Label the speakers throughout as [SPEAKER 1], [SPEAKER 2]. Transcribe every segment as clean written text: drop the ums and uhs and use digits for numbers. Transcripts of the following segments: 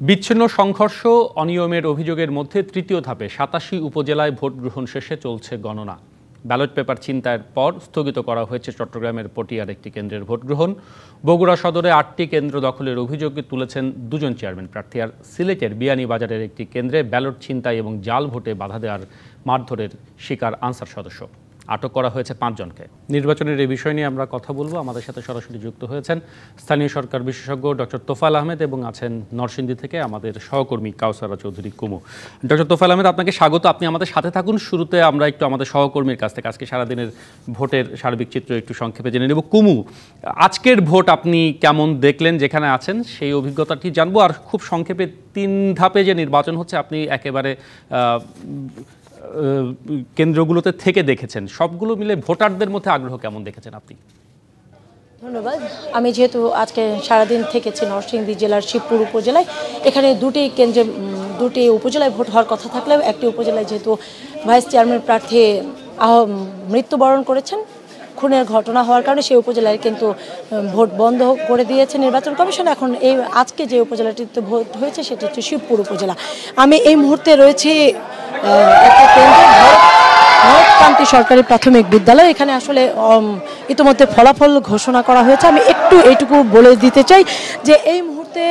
[SPEAKER 1] বিচ্ছিন্ন সংঘর্ষ অনিয়মের অভিযোগের মধ্যে তৃতীয় ধাপে ৮৭ উপজেলায় ভোট গ্রহণ শেষে চলছে গণনা। ব্যালট পেপার ছিনতাইয়ের পর স্থগিত করা হয়েছে চট্টগ্রামের পটিয়ার একটি কেন্দ্রের ভোট গ্রহণ। বগুড়া সদরে ৮টি কেন্দ্র দখলের অভিযোগে তুলেছেন দুজন চেয়ারম্যান প্রার্থী। আর সিলেটের বিয়ানীবাজারের একটি কেন্দ্রে ব্যালট ছিনতাই এবং জাল ভোটে বাধা দেওয়ার মারধরের শিকার আনসার সদস্য। আটক করা হয়েছে ৫ জনকে। নির্বাচনের এই বিষয় নিয়ে আমরা কথা বলবো। আমাদের সাথে সরাসরি যুক্ত হয়েছেন স্থানীয় সরকার বিশেষজ্ঞ ডক্টর তোফায়েল আহমেদ এবং আছেন নরসিংদী থেকে আমাদের সহকর্মী কাউসারা চৌধুরী কুমু। ডক্টর তোফায়েল আহমেদ, আপনাকে স্বাগত। আপনি আমাদের সাথে থাকুন। শুরুতে আমরা একটু আমাদের সহকর্মীর কাছ থেকে আজকে সারাদিনের ভোটের সার্বিক চিত্র একটু সংক্ষেপে জেনে নেব। কুমু, আজকের ভোট আপনি কেমন দেখলেন? যেখানে আছেন সেই অভিজ্ঞতাটি জানবো। আর খুব সংক্ষেপে ৩ ধাপে যে নির্বাচন হচ্ছে, আপনি একেবারে কেন্দ্রগুলোতে থেকে দেখেছেন, সবগুলো মিলে ভোটারদের মধ্যে আগ্রহ কেমন দেখেছেন আপনি?
[SPEAKER 2] ধন্যবাদ। আমি যেহেতু আজকে সারাদিন থেকেছি নরসিংদী জেলার শিবপুর উপজেলায়, এখানে দুটি উপজেলায় ভোট হওয়ার কথা থাকলেও একটি উপজেলায় যেহেতু ভাইস চেয়ারম্যান প্রার্থী মৃত্যুবরণ করেছেন খুনের ঘটনা হওয়ার কারণে সেই উপজেলায় কিন্তু ভোট বন্ধ করে দিয়েছে নির্বাচন কমিশন। এখন আজকে যে উপজেলাটিতে ভোট হয়েছে সেটি হচ্ছে শিবপুর উপজেলা। আমি এই মুহূর্তে রয়েছি একটা কেন্দ্রে, ভারতকান্তি সরকারি প্রাথমিক বিদ্যালয়। এখানে আসলে ইতিমধ্যে ফলাফল ঘোষণা করা হয়েছে। আমি একটু এইটুকু বলে দিতে চাই যে এই মুহূর্তে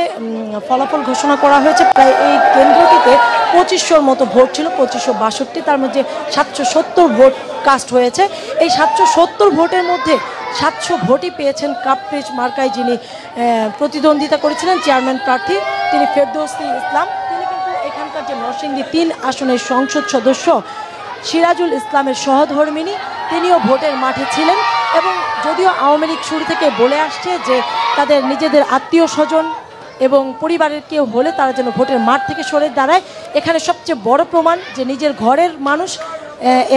[SPEAKER 2] ফলাফল ঘোষণা করা হয়েছে। প্রায় এই কেন্দ্রটিতে ২৫০০ মতো ভোট ছিল, ২৫৬২, তার মধ্যে ৭৭০ ভোট কাস্ট হয়েছে। এই ৭৭০ ভোটের মধ্যে ৭০০ ভোটই পেয়েছেন কাপপিচ মার্কায় যিনি প্রতিদ্বন্দ্বিতা করেছিলেন চেয়ারম্যান প্রার্থী, তিনি ফেরদৌসী ইসলাম। তিনি কিন্তু এখানকার যে নরসিংদী ৩ আসনের সংসদ সদস্য সিরাজুল ইসলামের সহধর্মিণী, তিনিও ভোটের মাঠে ছিলেন। এবং যদিও আওয়ামী লীগ শুরু থেকে বলে আসছে যে তাদের নিজেদের আত্মীয় স্বজন এবং পরিবারের কেউ হলে তারা যেন ভোটের মাঠ থেকে সরে দাঁড়ায়, এখানে সবচেয়ে বড় প্রমাণ যে নিজের ঘরের মানুষ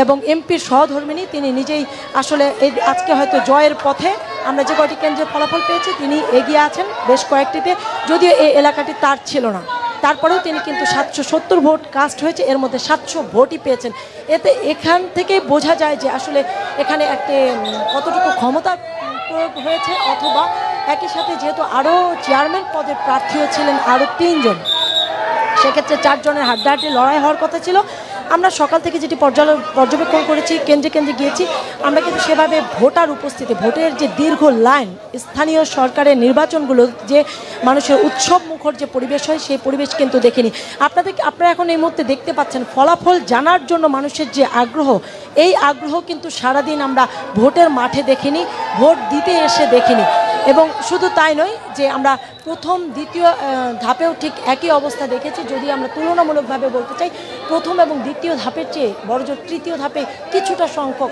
[SPEAKER 2] এবং এমপির সহধর্মিণী তিনি নিজেই আসলে আজকে হয়তো জয়ের পথে। আমরা যে কয়টি কেন্দ্রের ফলাফল পেয়েছি তিনি এগিয়ে আছেন বেশ কয়েকটিতে, যদিও এই এলাকাটি তার ছিল না, তারপরেও তিনি কিন্তু ৭৭০ ভোট কাস্ট হয়েছে, এর মধ্যে ৭০০ ভোটই পেয়েছেন। এতে এখান থেকে বোঝা যায় যে আসলে এখানে একটি কতটুকু ক্ষমতার প্রয়োগ হয়েছে। অথবা একই সাথে যেহেতু আরও চেয়ারম্যান পদের প্রার্থীও ছিলেন আরও ৩ জন, সেক্ষেত্রে ৪ জনের হাড্ডাহাড্ডি লড়াই হওয়ার কথা ছিল। আমরা সকাল থেকে যেটি পর্যবেক্ষণ করেছি, কেন্দ্রে কেন্দ্রে গিয়েছি, আমরা কিন্তু সেভাবে ভোটার উপস্থিতি, ভোটের যে দীর্ঘ লাইন, স্থানীয় সরকারের নির্বাচনগুলো যে মানুষের উৎসব মুখর যে পরিবেশ হয় সেই পরিবেশ কিন্তু দেখিনি। আপনারা এখন এই মুহূর্তে দেখতে পাচ্ছেন ফলাফল জানার জন্য মানুষের যে আগ্রহ, এই আগ্রহ কিন্তু সারাদিন আমরা ভোটের মাঠে দেখিনি, ভোট দিতে এসে দেখিনি। এবং শুধু তাই নয় যে আমরা প্রথম দ্বিতীয় ধাপেও ঠিক একই অবস্থা দেখেছি। যদি আমরা তুলনামূলকভাবে বলতে চাই, প্রথম এবং দ্বিতীয় ধাপের চেয়ে বড়জোর তৃতীয় ধাপে কিছুটা সংখ্যক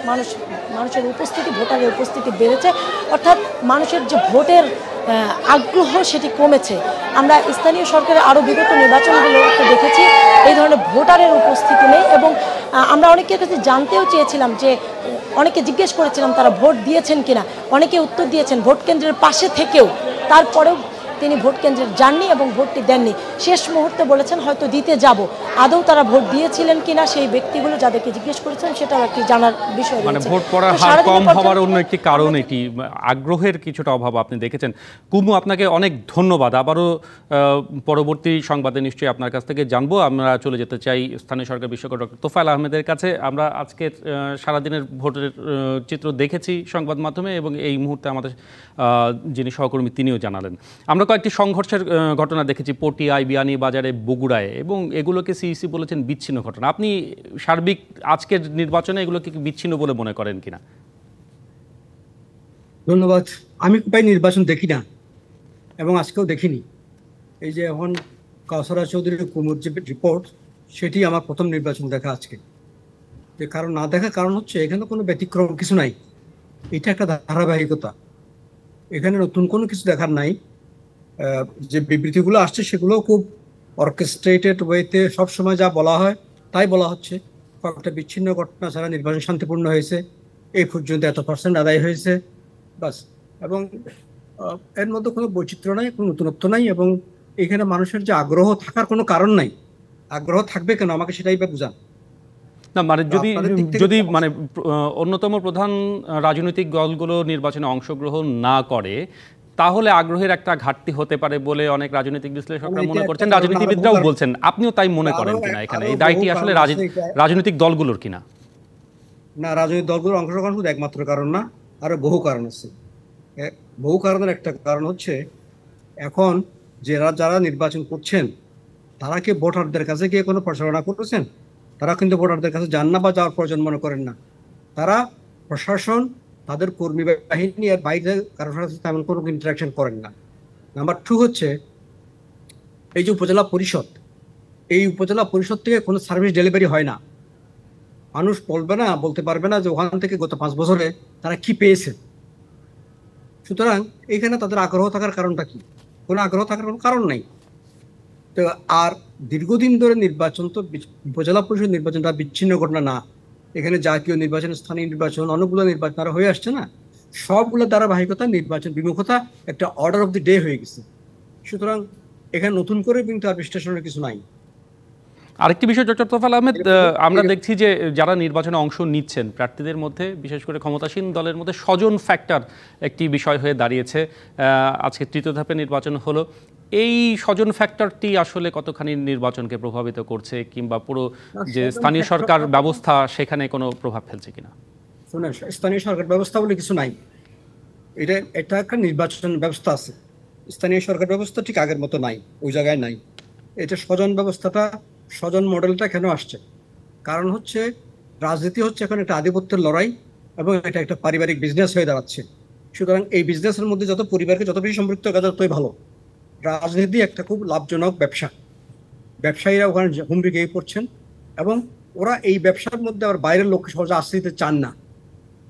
[SPEAKER 2] মানুষের উপস্থিতি, ভোটারের উপস্থিতি বেড়েছে। অর্থাৎ মানুষের যে ভোটের আগ্রহ সেটি কমেছে। আমরা স্থানীয় সরকারের আরও বিগত নির্বাচনগুলোতে দেখেছি এই ধরনের ভোটারের উপস্থিতি নেই। এবং আমরা অনেকের কাছে জানতেও চেয়েছিলাম যে অনেকে জিজ্ঞেস করেছিলাম তারা ভোট দিয়েছেন কিনা, অনেকে উত্তর দিয়েছেন ভোট কেন্দ্রের পাশে থেকেও, তারপরেও তিনি ভোট কেন্দ্রে যাননি এবং ভোটটি দেননি। শেষ মুহূর্তে বলেছেন হয়তো দিতে যাব। আদৌ তারা ভোট দিয়েছিলেন কিনা সেই ব্যক্তিগুলো যাদেরকে জিজ্ঞেস করেছেন সেটাও একটি জানার বিষয়।
[SPEAKER 1] মানে ভোট পড়ার হার কম হওয়ার অন্য একটি কারণ এটি, আগ্রহের কিছুটা অভাব আপনি দেখেছেন। কুমু, আপনাকে অনেক ধন্যবাদ। আবারও পরবর্তী সংবাদে নিশ্চয়ই আপনার কাছ থেকে জানবো। আমরা চলে যেতে চাই স্থানীয় সরকার বিশেষজ্ঞ ডক্টর তোফায়েল আহমেদের কাছে। আমরা আজকের সারাদিনের ভোটের চিত্র দেখেছি সংবাদ মাধ্যমে এবং এই মুহূর্তে আমাদের যিনি সহকর্মী তিনিও জানালেন। আমরা কয়েকটি সংঘর্ষের ঘটনা দেখেছি পটিয়ায়, বিয়ানীবাজারে, বগুড়ায়, এবং এগুলোকে সিইসি বলেছেন বিচ্ছিন্ন ঘটনা। আপনি সার্বিক আজকের নির্বাচনে এগুলোকে বিচ্ছিন্ন বলে মনে করেন কিনা?
[SPEAKER 3] ধন্যবাদ। আমি প্রায় নির্বাচন দেখি না এবং আজকেও দেখিনি। এই যে এখন কাউসারা চৌধুরীর কুমুর যে রিপোর্ট, সেটি আমার প্রথম নির্বাচন দেখা আজকে। যে কারণ না দেখার কারণ হচ্ছে এখানে কোনো ব্যতিক্রম কিছু নাই, এটা একটা ধারাবাহিকতা। এখানে নতুন কোনো কিছু দেখার নাই। যে বিবৃতিগুলো আসছে সেগুলো খুব অর্কেস্ট্রেটেড ওয়েতে সবসময় যা বলা হয় তাই বলা হচ্ছে। কয়েকটা বিচ্ছিন্ন ঘটনা ছাড়া নির্বাচন শান্তিপূর্ণ হয়েছে, এই পর্যন্ত এত% আদায় হয়েছে, বাস। এবং এর মধ্যে কোনো বৈচিত্র্য নাই, কোনো নতুনত্ব নাই। এবং এখানে মানুষের যে আগ্রহ থাকার কোনো কারণ নাই। আগ্রহ থাকবে কেন, আমাকে সেটাই বা বুঝান
[SPEAKER 1] না। মানে যদি অন্যতম প্রধান রাজনৈতিক দলগুলো নির্বাচনে অংশগ্রহণ না করে, তাহলে আগ্রহের একটা ঘাটতি হতে পারে বলে অনেক রাজনৈতিক বিশ্লেষকরা
[SPEAKER 3] এটা
[SPEAKER 1] মনে
[SPEAKER 3] একটা
[SPEAKER 1] করছেন,
[SPEAKER 3] কারণ,
[SPEAKER 1] রাজনীতিবিদরাও
[SPEAKER 3] আরো
[SPEAKER 1] বলছেন। আপনিও তাই মনে করেন
[SPEAKER 3] আরো
[SPEAKER 1] কিনা এখানে
[SPEAKER 3] আরো
[SPEAKER 1] এই দায়টি
[SPEAKER 3] বহু
[SPEAKER 1] আসলে
[SPEAKER 3] কারণ আছে এটা।
[SPEAKER 1] রাজনৈতিক দলগুলোর কিনা?
[SPEAKER 3] না, রাজনৈতিক দলগুলোর অংশগ্রহণ শুধু একমাত্র কারণ না, আরো বহু কারণ আছে। বহু কারণের একটা কারণ হচ্ছে এখন যারা নির্বাচন করছেন তারা কি ভোটারদের কাছে গিয়ে কোনো প্রচারণা করেছেন? তারা কিন্তু ভোটারদের কাছে যান না বা যাওয়ার প্রয়োজন মনে করেন না। তারা প্রশাসন, তাদের কর্মী বাহিনী এর বাইরে কারোর সাথে তেমন কোনো ইন্টারাকশন করেন না। নাম্বার 2 হচ্ছে এই যে উপজেলা পরিষদ, এই উপজেলা পরিষদ থেকে কোনো সার্ভিস ডেলিভারি হয় না। মানুষ বলতে পারবে না যে ওখান থেকে গত 5 বছরে তারা কি পেয়েছে। সুতরাং এখানে তাদের আগ্রহ থাকার কারণটা কি? কোনো আগ্রহ থাকার কোনো কারণ নাই। তো আর দীর্ঘদিন ধরে নির্বাচন তো উপজেলা পরিষদ নির্বাচনটা বিচ্ছিন্ন ঘটনা না। এখানে জাতীয় নির্বাচন, স্থানীয় নির্বাচন, অনেকগুলো নির্বাচন তারা হয়ে আসছে না, সবগুলো ধারাবাহিকতা, নির্বাচন বিমুখতা একটা অর্ডার অফ দি ডে হয়ে গেছে। সুতরাং এখানে নতুন করে কিন্তু আর বিশ্লেষণের কিছু নাই।
[SPEAKER 1] আরেকটি বিষয় ডক্টর তোফায়েল আহমেদ, আমরা দেখছি যে যারা নির্বাচনে অংশ নিচ্ছেন প্রার্থীদের মধ্যে, বিশেষ করে ক্ষমতাসীন দলের মধ্যে স্বজন ফ্যাক্টর একটি বিষয় হয়ে দাঁড়িয়েছে। আজকে তৃতীয় ধাপে নির্বাচন হলো, এই স্বজন ফ্যাক্টরটি আসলে কতখানি নির্বাচনকে প্রভাবিত করছে, কিংবা পুরো যে স্থানীয় সরকার ব্যবস্থা সেখানে কোনো প্রভাব ফেলছে কিনা?
[SPEAKER 3] শুনেন, স্থানীয় সরকার ব্যবস্থা বলে কিছু নাই। এটা একটা নির্বাচন ব্যবস্থা আছে, স্থানীয় সরকার ব্যবস্থা ঠিক আগের মতো নাই, ওই জায়গায় নাই। এটা স্বজন মডেলটা কেন আসছে? কারণ হচ্ছে রাজনীতি হচ্ছে এখন একটা আধিপত্যের লড়াই, এবং এটা একটা পারিবারিক বিজনেস হয়ে দাঁড়াচ্ছে। সুতরাং এই বিজনেসের মধ্যে যত পরিবারকে যত বেশি সম্পৃক্ত করা যায় ততই ভালো। রাজনীতি একটা খুব লাভজনক ব্যবসা, ব্যবসায়ীরা ওখানে হুমড়ি খেয়ে পড়ছেন, এবং ওরা এই ব্যবসার মধ্যে আবার বাইরের লোককে সহজে আসতে দিতে চান না।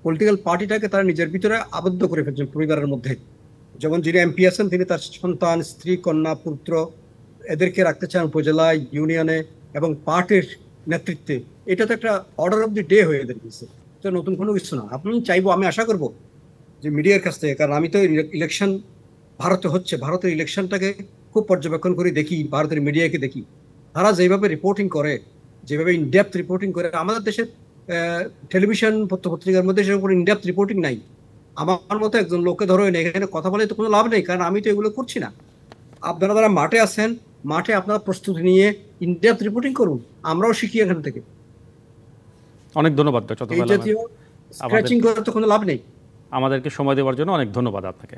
[SPEAKER 3] পলিটিক্যাল পার্টিটাকে তারা নিজের ভিতরে আবদ্ধ করে ফেলছেন পরিবারের মধ্যে। যেমন যিনি এমপি আছেন তিনি তার সন্তান, স্ত্রী, কন্যা, পুত্র এদেরকে রাখতে চান উপজেলায়, ইউনিয়নে এবং পার্টির নেতৃত্বে। এটা তো একটা অর্ডার অফ দি ডে হয়ে গেছে, তো নতুন কোনো কিছু না। আমি আশা করব যে মিডিয়ার কাছ থেকে, কারণ আমি তো ইলেকশন ভারতে হচ্ছে, ভারতের ইলেকশনটাকে খুব পর্যবেক্ষণ করে দেখি, ভারতের মিডিয়াকে দেখি, তারা যেভাবে রিপোর্টিং করে, যেভাবে ইনডেপথ রিপোর্টিং করে। আমাদের দেশের টেলিভিশন পত্রিকার মধ্যে সেরকম ইনডেপথ রিপোর্টিং নাই। আমার মতো একজন লোককে ধরো এখানে কথা বলে তো কোনো লাভ নেই, কারণ আমি তো এগুলো করছি না। আপনারা যারা মাঠে আছেন, মাঠে আপনারা প্রস্তুতি নিয়ে ইনডেপথ রিপোর্টিং করুন, আমরাও শিখি এখান থেকে।
[SPEAKER 1] অনেক ধন্যবাদ ডক্টর তোফায়েল আহমেদ।
[SPEAKER 3] স্ক্র্যাচিং করে তো কোনো লাভ নেই।
[SPEAKER 1] আমাদেরকে সময় দেওয়ার জন্য অনেক ধন্যবাদ আপনাকে।